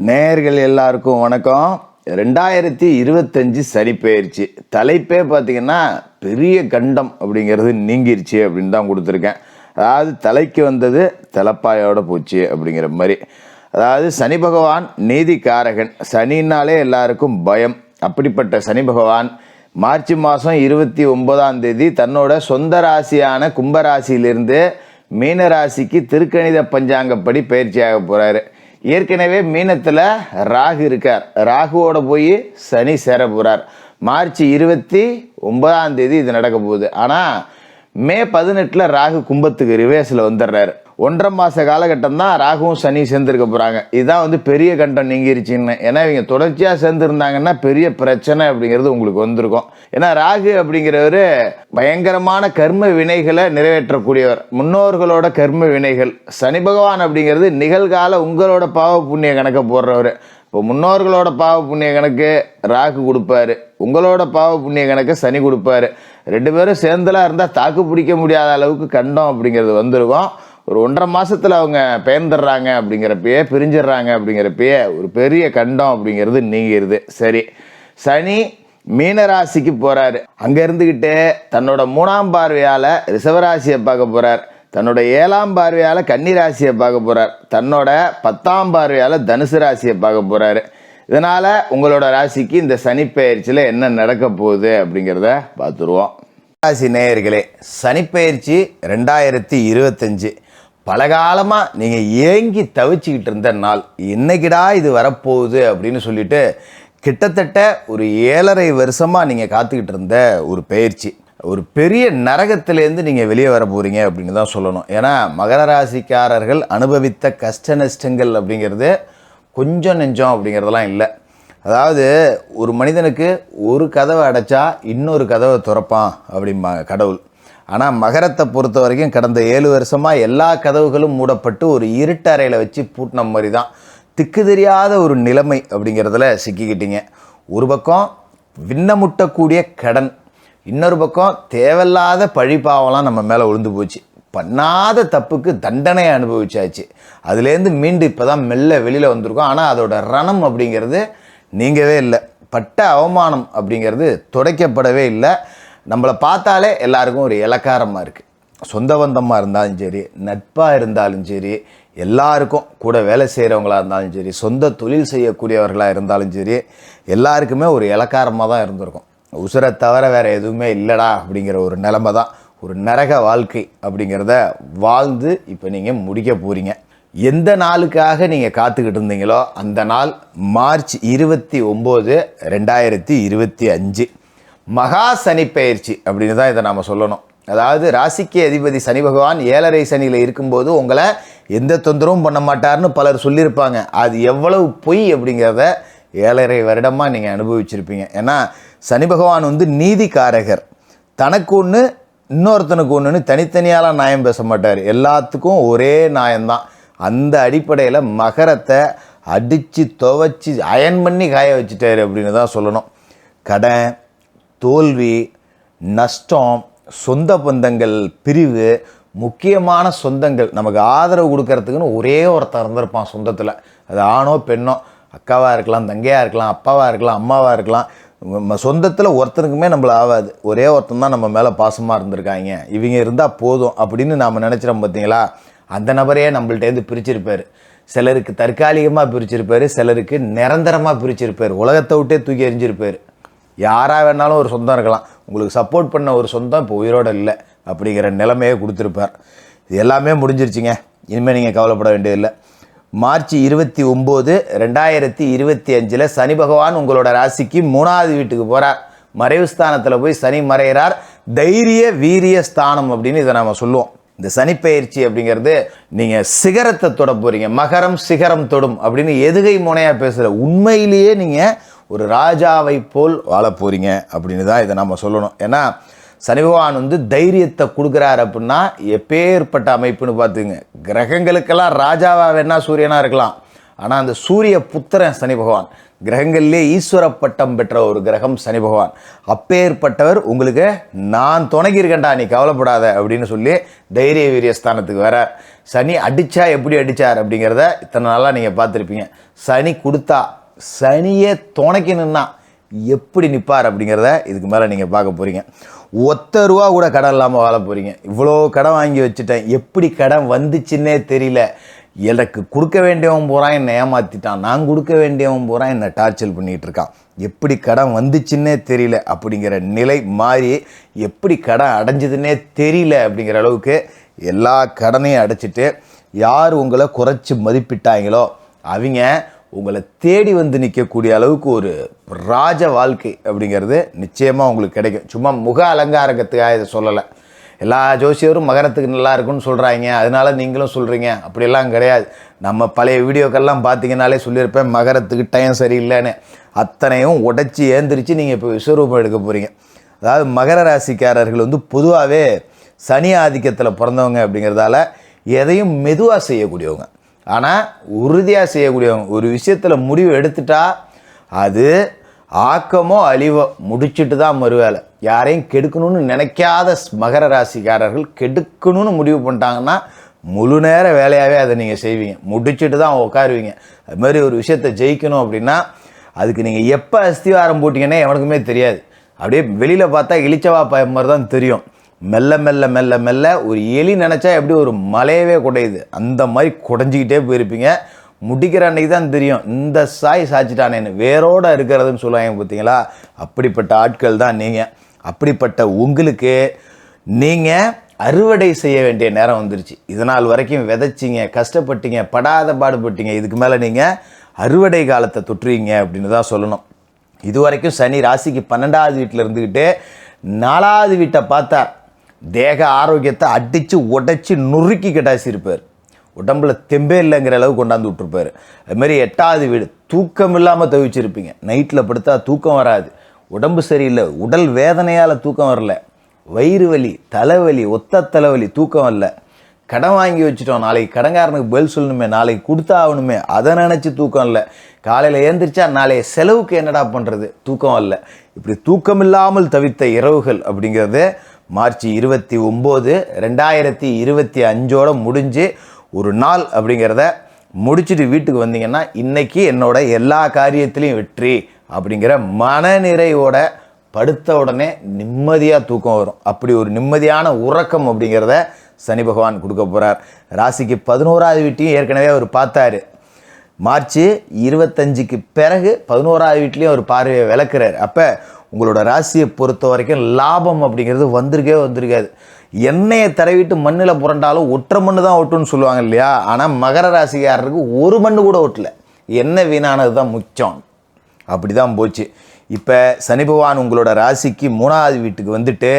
நேயர்கள் எல்லாருக்கும் வணக்கம். 2025 சனி பெயர்ச்சி தலைப்பே பார்த்தீங்கன்னா பெரிய கண்டம் அப்படிங்கிறது நீங்கிருச்சு அப்படின்னு தான் கொடுத்துருக்கேன். அதாவது தலைக்கு வந்தது தலைப்பாயோட போச்சு அப்படிங்கிற மாதிரி. அதாவது சனி பகவான் நீதிக்காரகன். சனின்னாலே எல்லாருக்கும் பயம். அப்படிப்பட்ட சனி பகவான் மார்ச் மாதம் 29ஆம் தேதி தன்னோட சொந்த ராசியான கும்பராசியிலிருந்து மீனராசிக்கு திருக்கணித பஞ்சாங்கப்படி பயிற்சியாக போகிறாரு. ஏற்கனவே மீனத்தில் ராகு இருக்கார். ராகுவோட போய் சனி சேர போகிறார். மார்ச் 29ஆம் தேதி இது நடக்க போகுது. ஆனால் மே 18 ராகு கும்பத்துக்கு ரிவேர்ஸில் வந்துடுறாரு. 1.5 மாத காலகட்டம் தான் ராகுவும் சனி சேர்ந்துருக்க போகிறாங்க. இதுதான் பெரிய கண்டம் நீங்கிருச்சுன்னு. ஏன்னா இவங்க தொடர்ச்சியாக சேர்ந்துருந்தாங்கன்னா பெரிய பிரச்சனை அப்படிங்கிறது உங்களுக்கு வந்திருக்கும். ஏன்னா ராகு அப்படிங்கிறவர் பயங்கரமான கர்ம வினைகளை நிறைவேற்றக்கூடியவர். முன்னோர்களோட கர்ம வினைகள். சனி பகவான் அப்படிங்கிறது நிகழ்கால உங்களோட பாவ புண்ணிய கணக்கை போடுறவர். இப்போ முன்னோர்களோட பாவ புண்ணிய கணக்கு ராகு கொடுப்பாரு, உங்களோட பாவ புண்ணிய கணக்கு சனி கொடுப்பாரு. 2 பேரும் சேர்ந்தலாம் இருந்தால் தாக்கு பிடிக்க முடியாத அளவுக்கு கண்டம் அப்படிங்கிறது வந்திருக்கும். ஒரு 1.5 மாதத்தில் அவங்க பெயர்ந்துடுறாங்க அப்படிங்கிறப்பயே, பிரிஞ்சிடுறாங்க அப்படிங்கிறப்பயே ஒரு பெரிய கண்டம் அப்படிங்கிறது நீங்கிடுது. சரி, சனி மீனராசிக்கு போகிறாரு. அங்கே இருந்துக்கிட்டு தன்னோட 3ஆம் பார்வையால் ரிஷபராசியை பார்க்க போகிறார். தன்னோட 7ஆம் பார்வையால் கன்னிராசியை பார்க்க போகிறார். தன்னோட 10ஆம் பார்வையால் தனுசு ராசியை பார்க்க போகிறாரு. இதனால் உங்களோட ராசிக்கு இந்த சனி பெயர்ச்சியில் என்ன நடக்க போகுது அப்படிங்கிறத பார்த்துருவோம். ராசி நேயர்களே, சனி பெயர்ச்சி 2025 பலகாலமாக நீங்கள் ஏங்கி தவிச்சிக்கிட்டு இருந்த நாள். என்னைக்கிடா இது வரப்போகுது அப்படின்னு சொல்லிட்டு கிட்டத்தட்ட ஒரு 7.5 வருஷமாக நீங்கள் காத்துக்கிட்டு இருந்த ஒரு பெயர்ச்சி. ஒரு பெரிய நரகத்திலேருந்து நீங்கள் வெளியே வர போகிறீங்க அப்படின்னு தான் சொல்லணும். ஏன்னா மகர ராசிக்காரர்கள் அனுபவித்த கஷ்ட நஷ்டங்கள் அப்படிங்கிறது கொஞ்சம் நெஞ்சம் அப்படிங்கிறதெல்லாம் இல்லை. அதாவது ஒரு மனிதனுக்கு ஒரு கதவை அடைச்சா இன்னொரு கதவை திறப்பான் அப்படிம்பாங்க கடவுள். ஆனால் மகரத்தை பொறுத்த வரைக்கும் கடந்த 7 வருஷமாக எல்லா கதவுகளும் மூடப்பட்டு ஒரு இருட்டறையில் வச்சு பூட்டின மாதிரி தான். திக்கு தெரியாத ஒரு நிலைமை அப்படிங்கிறதுல சிக்கிக்கிட்டீங்க. ஒரு பக்கம் விண்ணமுட்டக்கூடிய கடன், இன்னொரு பக்கம் தேவையில்லாத பழிப்பாவெல்லாம் நம்ம மேலே விழுந்து போச்சு. பண்ணாத தப்புக்கு தண்டனை அனுபவிச்சாச்சு. அதுலேருந்து மீண்டு இப்போ தான் மெல்ல வெளியில் வந்திருக்கோம். ஆனால் அதோட ரணம் அப்படிங்கிறது நீங்கவே இல்லை. பட்ட அவமானம் அப்படிங்கிறது துடைக்கப்படவே இல்லை. நம்மளை பார்த்தாலே எல்லாருக்கும் ஒரு இலக்காரமாக இருக்குது. சொந்த பந்தமாக இருந்தாலும் சரி, நட்பாக இருந்தாலும் சரி, எல்லாருக்கும் கூட வேலை செய்கிறவங்களாக இருந்தாலும் சரி, சொந்த தொழில் செய்யக்கூடியவர்களாக இருந்தாலும் சரி, எல்லாருக்குமே ஒரு இலக்காரமாக தான் இருந்திருக்கும். உசுரை தவிர வேறு எதுவுமே இல்லைடா அப்படிங்கிற ஒரு நிலைமை தான். ஒரு நரக வாழ்க்கை அப்படிங்கிறத வாழ்ந்து இப்போ நீங்கள் முடிக்க போகிறீங்க. எந்த நாளுக்காக நீங்கள் காத்துக்கிட்டு இருந்தீங்களோ அந்த நாள் மார்ச் 29, 2025 மகா சனி பெயர்ச்சி அப்படின்னு தான் இதை நாம் சொல்லணும். அதாவது ராசிக்கு அதிபதி சனி பகவான் 7.5 சனியில் இருக்கும்போது உங்களை எந்த தொந்தரவும் பண்ண மாட்டார்னு பலர் சொல்லியிருப்பாங்க. அது எவ்வளவு பொய் அப்படிங்கிறத 7.5 வருடமாக நீங்கள் அனுபவிச்சிருப்பீங்க. ஏன்னா சனி பகவான் நீதிக்காரகர். தனக்கு ஒன்று இன்னொருத்தனுக்கு ஒன்றுன்னு தனித்தனியாலாம் நியாயம் பேச மாட்டார். எல்லாத்துக்கும் ஒரே நியாயம்தான். அந்த அடிப்படையில் மகரத்தை அடித்து துவைச்சி அயன் பண்ணி காய வச்சுட்டாரு அப்படின்னு தான் சொல்லணும். கடன், தோல்வி, நஷ்டம், சொந்த பந்தங்கள் பிரிவு, முக்கியமான சொந்தங்கள் நமக்கு ஆதரவு கொடுக்கறதுக்குன்னு ஒரே ஒருத்தர் இருந்திருப்பான் சொந்தத்தில். அது ஆணோ பெண்ணோ, அக்காவாக இருக்கலாம், தங்கையாக இருக்கலாம், அப்பாவாக இருக்கலாம், அம்மாவாக இருக்கலாம். சொந்தத்தில் ஒருத்தருக்குமே நம்மள ஆகாது. ஒரே ஒருத்தன் தான் நம்ம மேலே பாசமாக இருந்திருக்காங்க, இவங்க இருந்தால் போதும் அப்படின்னு நாம் நினச்சிரோம். பார்த்தீங்களா, அந்த நபரையே நம்மள்டேருந்து பிரிச்சிருப்பார். சிலருக்கு தற்காலிகமாக பிரிச்சிருப்பார், சிலருக்கு நிரந்தரமாக பிரிச்சிருப்பார், உலகத்தை விட்டே தூக்கி எறிஞ்சிருப்பார். யாராக வேணாலும் ஒரு சொந்தம் இருக்கலாம். உங்களுக்கு சப்போர்ட் பண்ண ஒரு சொந்தம் இப்போ உயிரோடு இல்லை அப்படிங்கிற நிலைமையே கொடுத்துருப்பார். இது எல்லாமே முடிஞ்சிருச்சுங்க. இனிமேல் நீங்கள் கவலைப்பட வேண்டியதில்லை. மார்ச் 29, 2025 சனி பகவான் உங்களோட ராசிக்கு 3ஆவது வீட்டுக்கு போகிறார். மறைவு ஸ்தானத்தில் போய் சனி மறைகிறார். தைரிய வீரிய ஸ்தானம் அப்படின்னு இதை நாம் சொல்லுவோம். இந்த சனி பெயர்ச்சி அப்படிங்கிறது நீங்கள் சிகரத்தை தொட போகிறீங்க. மகரம் சிகரம் தொடும் அப்படின்னு எதுகை முனையாக பேசுகிற உண்மையிலேயே நீங்கள் ஒரு ராஜாவை போல் வாழ போகிறீங்க அப்படின்னு தான் இதை நம்ம சொல்லணும். ஏன்னா சனி பகவான் தைரியத்தை கொடுக்குறாரு அப்படின்னா எப்பேற்பட்ட அமைப்புன்னு பார்த்துங்க. கிரகங்களுக்கெல்லாம் ராஜாவாக வேணா சூரியனாக இருக்கலாம். ஆனால் அந்த சூரிய புத்திரன் சனி பகவான். கிரகங்கள்லேயே ஈஸ்வர பட்டம் பெற்ற ஒரு கிரகம் சனி பகவான். அப்பேற்பட்டவர் உங்களுக்கு நான் துணைக்கி இருக்கேன்டா, நீ கவலைப்படாத அப்படின்னு சொல்லி தைரிய வீரிய ஸ்தானத்துக்கு வரார். சனி அடித்தா எப்படி அடித்தார் அப்படிங்கிறத இத்தனை நாளாக நீங்கள் பார்த்துருப்பீங்க. சனி கொடுத்தா, சனியே துணைக்கு நின்னா எப்படி நிற்பார் அப்படிங்கிறத இதுக்கு மேலே நீங்கள் பார்க்க போகிறீங்க. ஒத்த ரூபா கூட கடன் இல்லாமல் வாழ போகிறீங்க. இவ்வளோ கடன் வாங்கி வச்சுட்டேன், எப்படி கடன் வந்துச்சுன்னே தெரியல, எனக்கு கொடுக்க வேண்டியவன் பூரா என்னை ஏமாற்றிட்டான், நான் கொடுக்க வேண்டியவன் பூரா என்னை டார்ச்சர் பண்ணிகிட்டு இருக்கான், எப்படி கடன் வந்துச்சுன்னே தெரியல அப்படிங்கிற நிலை மாறி எப்படி கடன் அடைஞ்சதுன்னே தெரியல அப்படிங்கிற அளவுக்கு எல்லா கடனையும் அடைச்சிட்டு யார் உங்களை குறைச்சி மதிப்பிட்டாங்களோ அவங்க உங்களை தேடி வந்து நிற்கக்கூடிய அளவுக்கு ஒரு ராஜ வாழ்க்கை அப்படிங்கிறது நிச்சயமாக உங்களுக்கு கிடைக்கும். சும்மா முக அலங்காரத்துக்காக இதை சொல்லலை. எல்லா ஜோசியரும் மகரத்துக்கு நல்லா இருக்குன்னு சொல்கிறாங்க, அதனால நீங்களும் சொல்கிறீங்க, அப்படியெல்லாம் கிடையாது. நம்ம பழைய வீடியோக்கெல்லாம் பார்த்தீங்கன்னாலே சொல்லியிருப்பேன் மகரத்துக்கு டைம் சரியில்லைன்னு. அத்தனையும் உடைச்சி ஏந்திரிச்சு நீங்கள் இப்போ விஸ்வரூபம் எடுக்க போகிறீங்க. அதாவது மகர ராசிக்காரர்கள் வந்து பொதுவாகவே சனி ஆதிக்கத்தில் பிறந்தவங்க அப்படிங்கிறதால எதையும் மெதுவாக செய்யக்கூடியவங்க, ஆனால் உறுதியாக செய்யக்கூடியவங்க. ஒரு விஷயத்தில் முடிவு எடுத்துட்டா அது ஆக்கமோ அழிவோ முடிச்சுட்டு தான் மறுவேலை. யாரையும் கெடுக்கணும்னு நினைக்காத மகர ராசிக்காரர்கள் கெடுக்கணும்னு முடிவு பண்ணிட்டாங்கன்னா முழு நேர வேலையாகவே அதை நீங்கள் செய்வீங்க, முடிச்சுட்டு தான் உட்காருவீங்க. அது மாதிரி ஒரு விஷயத்தை ஜெயிக்கணும் அப்படின்னா அதுக்கு நீங்கள் எப்போ அஸ்திவாரம் போட்டிங்கன்னா எவனுக்குமே தெரியாது. அப்படியே வெளியில் பார்த்தா இளிச்சவா பயம் மாதிரி தான் தெரியும். மெல்ல மெல்ல மெல்ல மெல்ல ஒரு எலி நினச்சா எப்படி ஒரு மலையவே குடையுது அந்த மாதிரி குடைஞ்சிக்கிட்டே போயிருப்பீங்க. முடிக்கிற அன்றைக்கி தான் தெரியும் இந்த சாய் சாய்ச்சிட்டானேன்னு, வேரோடு இருக்கிறதுன்னு சொல்லுவாங்க பார்த்தீங்களா, அப்படிப்பட்ட ஆட்கள் தான் நீங்கள். அப்படிப்பட்ட உங்களுக்கு நீங்கள் அறுவடை செய்ய வேண்டிய நேரம் வந்துருச்சு. இதனால் வரைக்கும் விதைச்சிங்க, கஷ்டப்பட்டீங்க, படாத பாடுபட்டீங்க, இதுக்கு மேலே நீங்கள் அறுவடை காலத்தை தொற்றுவீங்க அப்படின்னு தான் சொல்லணும். இது வரைக்கும் சனி ராசிக்கு 12வது வீட்டில் இருந்துக்கிட்டு 4வது வீட்டை பார்த்தா தேக ஆரோக்கியத்தை அடித்து உடைச்சி நொறுக்கி கட்டாசிருப்பார். உடம்புல தெம்பே இல்லைங்கிற அளவுக்கு கொண்டாந்து விட்டுருப்பார். அதுமாரி 8வது வீடு தூக்கம் இல்லாமல் தவிச்சிருப்பீங்க. நைட்டில் படுத்தா தூக்கம் வராது, உடம்பு சரியில்லை, உடல் வேதனையால் தூக்கம் வரல, வயிறு வலி, தலைவலி, ஒத்த தலைவலி, தூக்கம் வரல, கடன் வாங்கி வச்சுட்டோம், நாளைக்கு கடன்காரனுக்கு பதில் சொல்லணுமே, நாளைக்கு கொடுத்தா ஆகணுமே, அதை நினச்சி தூக்கம் இல்லை, காலையில் ஏந்திரிச்சா நாளைய செலவுக்கு என்னடா பண்ணுறது, தூக்கம் இல்லை. இப்படி தூக்கம் இல்லாமல் தவித்த இரவுகள் அப்படிங்கிறது மார்ச் 29, 2025 முடிஞ்சு ஒரு நாள் அப்படிங்கிறத முடிச்சுட்டு வீட்டுக்கு வந்தீங்கன்னா இன்றைக்கி என்னோட எல்லா காரியத்திலையும் வெற்றி அப்படிங்கிற மனநிறைவோட படுத்த உடனே நிம்மதியாக தூக்கம் வரும். அப்படி ஒரு நிம்மதியான உறக்கம் அப்படிங்கிறத சனி பகவான் கொடுக்க போகிறார். ராசிக்கு 11வது வீட்டையும் ஏற்கனவே அவர் பார்த்தாரு. மார்ச் 25க்கு பிறகு 11வது வீட்லேயும் அவர் பார்வையை விளக்குறார். அப்போ உங்களோட ராசியை பொறுத்த வரைக்கும் லாபம் அப்படிங்கிறது வந்திருக்காது. எண்ணெயை தடவிட்டு மண்ணில் புரண்டாலும் ஒற்றை மண்ணு தான் ஒட்டுன்னு சொல்லுவாங்க இல்லையா, ஆனால் மகர ராசிக்காரருக்கு ஒரு மண்ணு கூட ஒட்டல, எண்ணெய் வீணானது தான் முக்கியம். அப்படி தான் போச்சு. இப்போ சனி பகவான் உங்களோட ராசிக்கு 3வது வீட்டுக்கு வந்துட்டு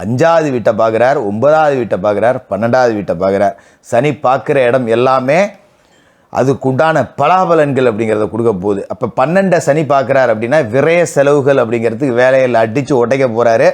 5வது வீட்டை பார்க்குறார், 9வது வீட்டை பார்க்குறார், 12வது வீட்டை பார்க்குறார். சனி பார்க்குற இடம் எல்லாமே அதுக்குண்டான பலாபலன்கள் அப்படிங்கிறத கொடுக்க போகுது. அப்போ 12 சனி பார்க்குறாரு அப்படின்னா விரைய செலவுகள் அப்படிங்கிறதுக்கு வேலையில் அடித்து உடைக்க போகிறாரு.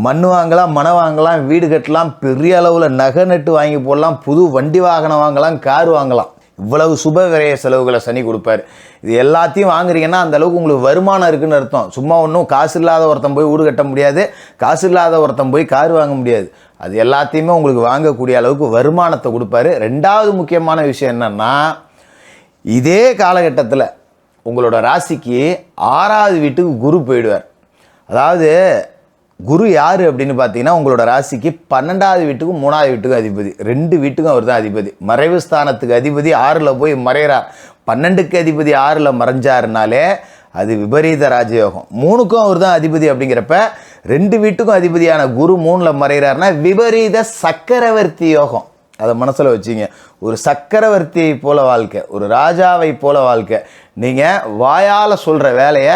மண் வாங்கலாம், மனை வாங்கலாம், வீடு கட்டலாம், பெரிய அளவில் நகை நட்டு வாங்கி போடலாம், புது வண்டி வாகனம் வாங்கலாம், கார் வாங்கலாம். இவ்வளவு சுப விரைய செலவுகளை சனி கொடுப்பார். இது எல்லாத்தையும் வாங்குறீங்கன்னா அந்த அளவுக்கு உங்களுக்கு வருமானம் இருக்குன்னு அர்த்தம். சும்மா ஒன்றும் காசு இல்லாத ஒருத்தன் போய் வீடு கட்ட முடியாது, காசு இல்லாத ஒருத்தன் போய் கார் வாங்க முடியாது. அது எல்லாத்தையுமே உங்களுக்கு வாங்கக்கூடிய அளவுக்கு வருமானத்தை கொடுப்பாரு. 2வது முக்கியமான விஷயம் என்னன்னா, இதே காலகட்டத்தில் உங்களோட ராசிக்கு 6வது வீட்டுக்கு குரு போயிடுவார். அதாவது குரு யார் அப்படின்னு பார்த்தீங்கன்னா உங்களோட ராசிக்கு 12வது வீட்டுக்கும் 3வது வீட்டுக்கும் அதிபதி, 2 வீட்டுக்கும் அவர் தான் அதிபதி. மறைவு ஸ்தானத்துக்கு அதிபதி 6ல் போய் மறைகிறார். 12க்கு அதிபதி 6ல் மறைஞ்சாருனாலே அது விபரீத ராஜயோகம். 3க்கும் அவர் தான் அதிபதி அப்படிங்கிறப்ப 2 வீட்டுக்கும் அதிபதியான குரு 3ல் மறைகிறாருன்னா விபரீத சக்கரவர்த்தி யோகம். அதை மனசில் வச்சிங்க. ஒரு சக்கரவர்த்தியை போல வாழ்க்கை, ஒரு ராஜாவை போல வாழ்க்கை. நீங்கள் வாயால் சொல்கிற வேலையை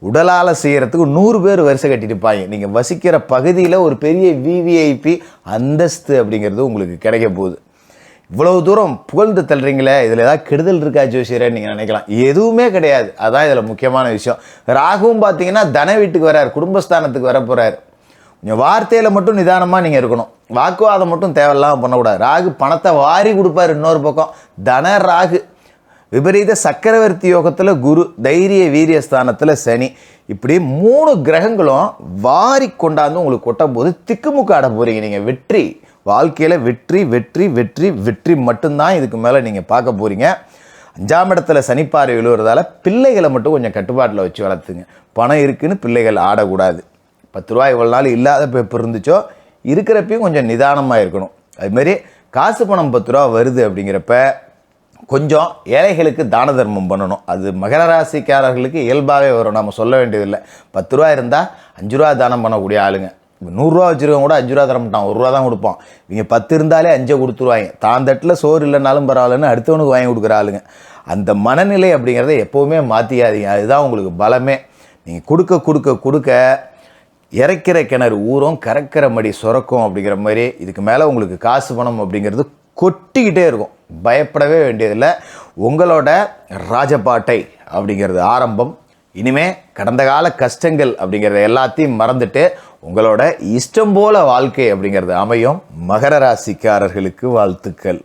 உடலால் செய்கிறதுக்கு 100 பேர் வரிசை கட்டிட்டுப்பாங்க. நீங்கள் வசிக்கிற பகுதியில் ஒரு பெரிய விவிஐபி அந்தஸ்து அப்படிங்கிறது உங்களுக்கு கிடைக்க போகுது. இவ்வளவு தூரம் புகழ்ந்து தள்ளுறீங்களே, இதில் ஏதாவது கெடுதல் இருக்கா ஜோசியரே நீங்கள் நினைக்கலாம். எதுவுமே கிடையாது. அதான் இதில் முக்கியமான விஷயம். ராகுவும் பார்த்தீங்கன்னா தன வீட்டுக்கு வர்றார், குடும்பஸ்தானத்துக்கு வர போகிறார். கொஞ்சம் வார்த்தையில் மட்டும் நிதானமாக நீங்கள் இருக்கணும், வாக்குவாதம் மட்டும் தேவையில்லாமல் பண்ணக்கூடாது. ராகு பணத்தை வாரி கொடுப்பார். இன்னொரு பக்கம் தன ராகு, விபரீத சக்கரவர்த்தி யோகத்தில் குரு, தைரிய வீரிய ஸ்தானத்தில் சனி, இப்படி 3 கிரகங்களும் வாரி கொண்டாந்து உங்களுக்கு கொட்ட போது திக்குமுக்கு ஆட போகிறீங்க. நீங்கள் வெற்றி வாழ்க்கையில் வெற்றி வெற்றி வெற்றி வெற்றி மட்டும்தான் இதுக்கு மேலே நீங்கள் பார்க்க போகிறீங்க. 5ஆம் இடத்துல சனிப்பாறை விழுவுறதால பிள்ளைகளை மட்டும் கொஞ்சம் கட்டுப்பாட்டில் வச்சு வளர்த்துங்க. பணம் இருக்குன்னு பிள்ளைகள் ஆடக்கூடாது. 10 ரூபா இவ்வளோ நாள் இல்லாத பேப்பர் இருந்துச்சோ இருக்கிறப்பையும் கொஞ்சம் நிதானமாக இருக்கணும். அதுமாரி காசு பணம் 10 ரூபா வருது அப்படிங்கிறப்ப கொஞ்சம் ஏழைகளுக்கு தான தர்மம் பண்ணணும். அது மகர ராசிக்காரர்களுக்கு இயல்பாகவே வரும், நம்ம சொல்ல வேண்டியதில்லை. 10 ரூபா இருந்தால் 5 ரூபா தானம் பண்ணக்கூடிய ஆளுங்க. 100 ரூபா வச்சுருக்கவங்க கூட 5 ரூபா தர மாட்டான், 1 ரூபா தான் கொடுப்பான். இவங்க 10 இருந்தாலே 5 கொடுத்துருவாங்க. தான் தட்டில் சோறு இல்லைனாலும் பரவாயில்லன்னு அடுத்தவனுக்கு வாங்கி கொடுக்குற ஆளுங்க. அந்த மனநிலை அப்படிங்கிறத எப்போவுமே மாற்றிக்காதீங்க. அதுதான் உங்களுக்கு பலமே. நீங்கள் கொடுக்க கொடுக்க கொடுக்க இறைக்கிற கிணறு ஊறும், கறக்கிற மடி சுரக்கும் அப்படிங்கிற மாதிரி இதுக்கு மேலே உங்களுக்கு காசு பணம் அப்படிங்கிறது கொட்டிக்கிட்டே இருக்கும். பயப்படவே வேண்டியதில்லை. உங்களோட ராஜபாட்டை அப்படிங்கிறது ஆரம்பம். இனிமே கடந்த கால கஷ்டங்கள் அப்படிங்கிறத எல்லாத்தையும் மறந்துட்டு உங்களோட இஷ்டம் போல வாழ்க்கை அப்படிங்கிறது அமையும். மகர ராசிக்காரர்களுக்கு வாழ்த்துக்கள்.